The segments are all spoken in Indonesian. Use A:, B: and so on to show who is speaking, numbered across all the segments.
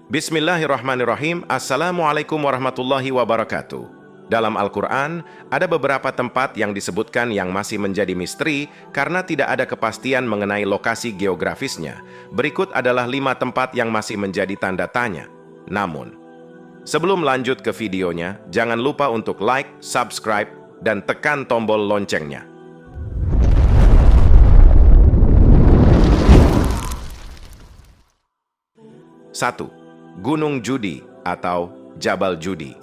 A: Bismillahirrahmanirrahim. Assalamualaikum warahmatullahi wabarakatuh. Dalam Al-Quran, ada beberapa tempat yang disebutkan yang masih menjadi misteri karena tidak ada kepastian mengenai lokasi geografisnya. Berikut adalah 5 tempat yang masih menjadi tanda tanya. Namun, sebelum lanjut ke videonya, jangan lupa untuk like, subscribe, dan tekan tombol loncengnya. 1. Gunung Judi atau Jabal Judi.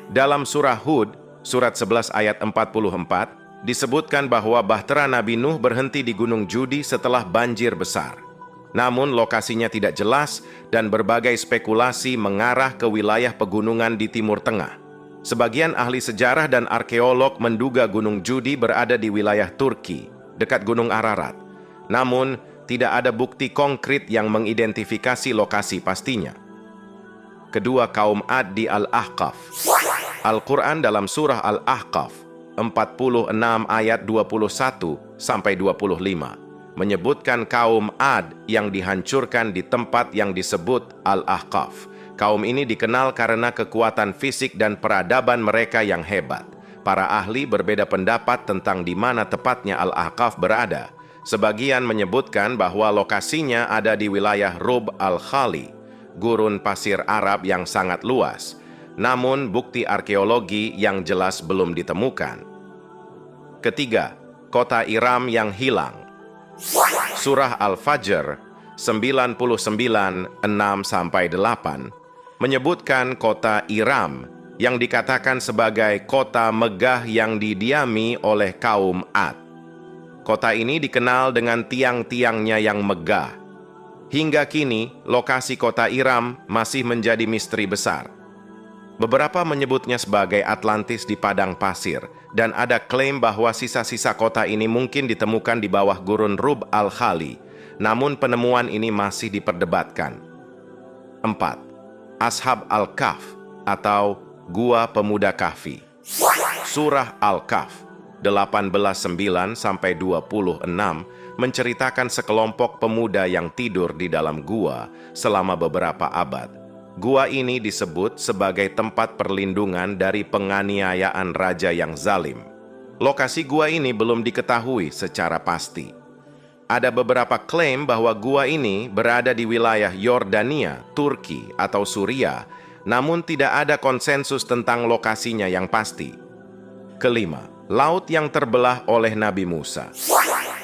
A: Dalam surah Hud, surat 11 ayat 44, disebutkan bahwa bahtera Nabi Nuh berhenti di Gunung Judi setelah banjir besar. Namun lokasinya tidak jelas dan berbagai spekulasi mengarah ke wilayah pegunungan di Timur Tengah. Sebagian ahli sejarah dan arkeolog menduga Gunung Judi berada di wilayah Turki, dekat Gunung Ararat. Namun, tidak ada bukti konkret yang mengidentifikasi lokasi pastinya. Kedua, kaum Ad di Al-Ahqaf. Al-Quran dalam surah Al-Ahqaf 46 ayat 21-25 menyebutkan kaum Ad yang dihancurkan di tempat yang disebut Al-Ahqaf. Kaum ini dikenal karena kekuatan fisik dan peradaban mereka yang hebat. Para ahli berbeda pendapat tentang di mana tepatnya Al-Ahqaf berada. Sebagian menyebutkan bahwa lokasinya ada di wilayah Rub al-Khali, gurun pasir Arab yang sangat luas. Namun, bukti arkeologi yang jelas belum ditemukan. Ketiga, kota Iram yang hilang. Surah Al-Fajr 99:6-8 menyebutkan kota Iram yang dikatakan sebagai kota megah yang didiami oleh kaum Ad. Kota ini dikenal dengan tiang-tiangnya yang megah. Hingga kini, lokasi kota Iram masih menjadi misteri besar. Beberapa menyebutnya sebagai Atlantis di padang pasir, dan ada klaim bahwa sisa-sisa kota ini mungkin ditemukan di bawah gurun Rub al-Khali, namun penemuan ini masih diperdebatkan. 4. Ashab al-Kahf atau Gua Pemuda Kahfi. Surah Al-Kahf 18:9-26 menceritakan sekelompok pemuda yang tidur di dalam gua selama beberapa abad. Gua ini disebut sebagai tempat perlindungan dari penganiayaan raja yang zalim. Lokasi gua ini belum diketahui secara pasti. Ada beberapa klaim bahwa gua ini berada di wilayah Yordania, Turki, atau Suriah, namun tidak ada konsensus tentang lokasinya yang pasti. Kelima, laut yang terbelah oleh Nabi Musa.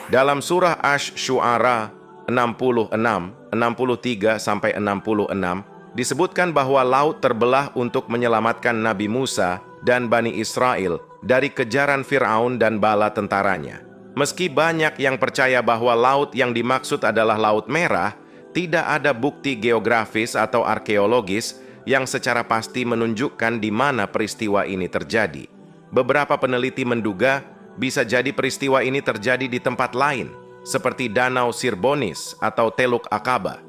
A: Dalam surah Asy-Syu'ara 63-66 disebutkan bahwa laut terbelah untuk menyelamatkan Nabi Musa dan Bani Israel dari kejaran Fir'aun dan bala tentaranya. Meski banyak yang percaya bahwa laut yang dimaksud adalah Laut Merah, tidak ada bukti geografis atau arkeologis yang secara pasti menunjukkan di mana peristiwa ini terjadi. Beberapa peneliti menduga bisa jadi peristiwa ini terjadi di tempat lain, seperti Danau Sirbonis atau Teluk Akaba.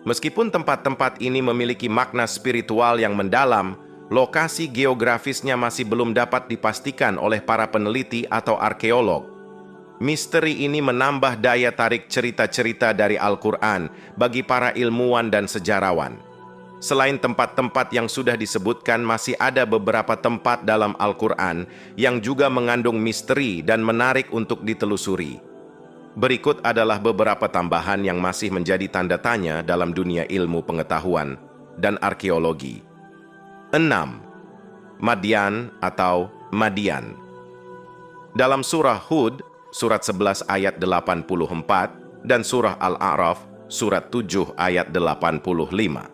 A: Meskipun tempat-tempat ini memiliki makna spiritual yang mendalam, lokasi geografisnya masih belum dapat dipastikan oleh para peneliti atau arkeolog. Misteri ini menambah daya tarik cerita-cerita dari Al-Quran bagi para ilmuwan dan sejarawan. Selain tempat-tempat yang sudah disebutkan, masih ada beberapa tempat dalam Al-Quran yang juga mengandung misteri dan menarik untuk ditelusuri. Berikut adalah beberapa tambahan yang masih menjadi tanda tanya dalam dunia ilmu pengetahuan dan arkeologi. 6. Madian atau Madian. Dalam surah Hud, surat 11 ayat 84, dan surah Al-A'raf, surat 7 ayat 85.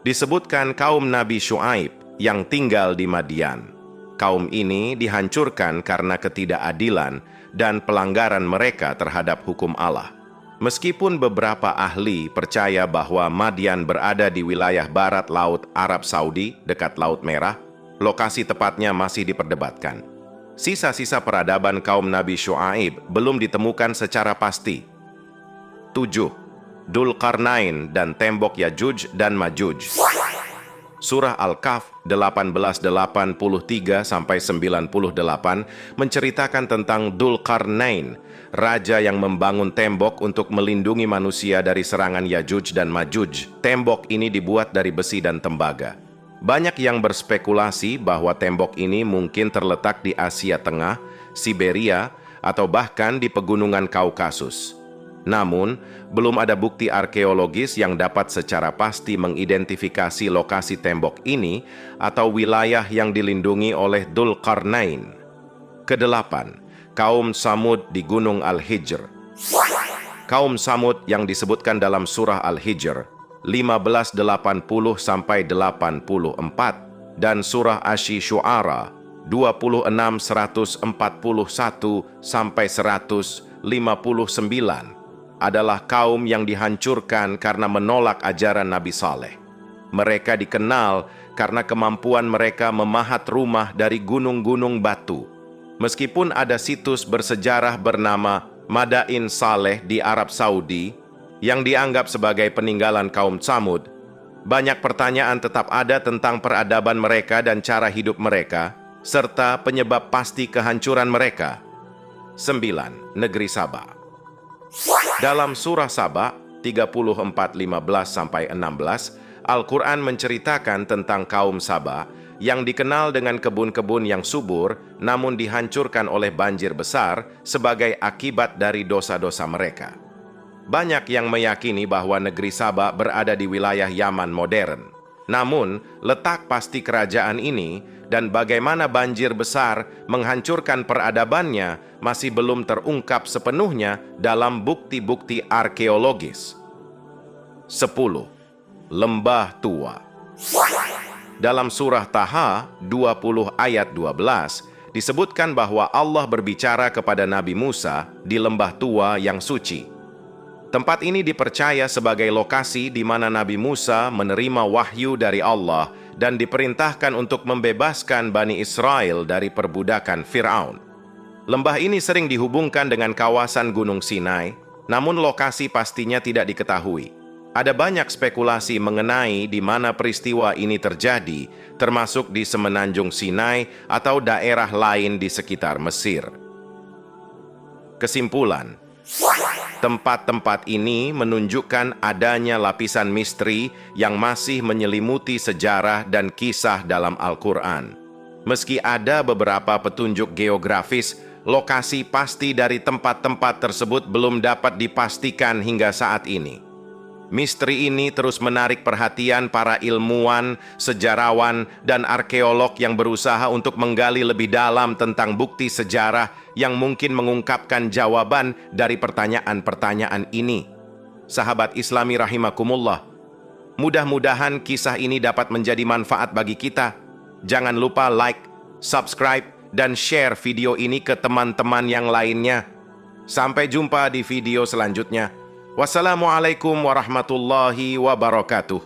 A: Disebutkan kaum Nabi Syu'aib yang tinggal di Madian. Kaum ini dihancurkan karena ketidakadilan dan pelanggaran mereka terhadap hukum Allah. Meskipun beberapa ahli percaya bahwa Madian berada di wilayah barat Laut Arab Saudi dekat Laut Merah, lokasi tepatnya masih diperdebatkan. Sisa-sisa peradaban kaum Nabi Syu'aib belum ditemukan secara pasti. 7. Dzulqarnain dan tembok Yajuj dan Majuj. Surah Al-Kahf 1883-98 menceritakan tentang Dzulqarnain, raja yang membangun tembok untuk melindungi manusia dari serangan Yajuj dan Majuj. Tembok ini dibuat dari besi dan tembaga. Banyak yang berspekulasi bahwa tembok ini mungkin terletak di Asia Tengah, Siberia, atau bahkan di pegunungan Kaukasus. Namun, belum ada bukti arkeologis yang dapat secara pasti mengidentifikasi lokasi tembok ini atau wilayah yang dilindungi oleh Dzulqarnain. Kedelapan, kaum Samud di Gunung Al-Hijr. Kaum Samud yang disebutkan dalam surah Al-Hijr 1580-84 dan surah Asy-Syu'ara 26-141-159 adalah kaum yang dihancurkan karena menolak ajaran Nabi Saleh. Mereka dikenal karena kemampuan mereka memahat rumah dari gunung-gunung batu. Meskipun ada situs bersejarah bernama Madain Saleh di Arab Saudi yang dianggap sebagai peninggalan kaum Tsamud, banyak pertanyaan tetap ada tentang peradaban mereka dan cara hidup mereka, serta penyebab pasti kehancuran mereka. 9. Negeri Saba. Dalam surah Saba 34:15-16, Al-Quran menceritakan tentang kaum Saba yang dikenal dengan kebun-kebun yang subur namun dihancurkan oleh banjir besar sebagai akibat dari dosa-dosa mereka. Banyak yang meyakini bahwa negeri Saba berada di wilayah Yaman modern. Namun, letak pasti kerajaan ini dan bagaimana banjir besar menghancurkan peradabannya masih belum terungkap sepenuhnya dalam bukti-bukti arkeologis. 10. Lembah Tua. Dalam surah Taha 20 ayat 12 disebutkan bahwa Allah berbicara kepada Nabi Musa di lembah Tua yang suci. Tempat ini dipercaya sebagai lokasi di mana Nabi Musa menerima wahyu dari Allah dan diperintahkan untuk membebaskan Bani Israel dari perbudakan Fir'aun. Lembah ini sering dihubungkan dengan kawasan Gunung Sinai, namun lokasi pastinya tidak diketahui. Ada banyak spekulasi mengenai di mana peristiwa ini terjadi, termasuk di Semenanjung Sinai atau daerah lain di sekitar Mesir. Kesimpulan, tempat-tempat ini menunjukkan adanya lapisan misteri yang masih menyelimuti sejarah dan kisah dalam Al-Quran. Meski ada beberapa petunjuk geografis, lokasi pasti dari tempat-tempat tersebut belum dapat dipastikan hingga saat ini. Misteri ini terus menarik perhatian para ilmuwan, sejarawan, dan arkeolog yang berusaha untuk menggali lebih dalam tentang bukti sejarah yang mungkin mengungkapkan jawaban dari pertanyaan-pertanyaan ini. Sahabat Islami rahimakumullah, mudah-mudahan kisah ini dapat menjadi manfaat bagi kita. Jangan lupa like, subscribe, dan share video ini ke teman-teman yang lainnya. Sampai jumpa di video selanjutnya. Wassalamualaikum warahmatullahi wabarakatuh.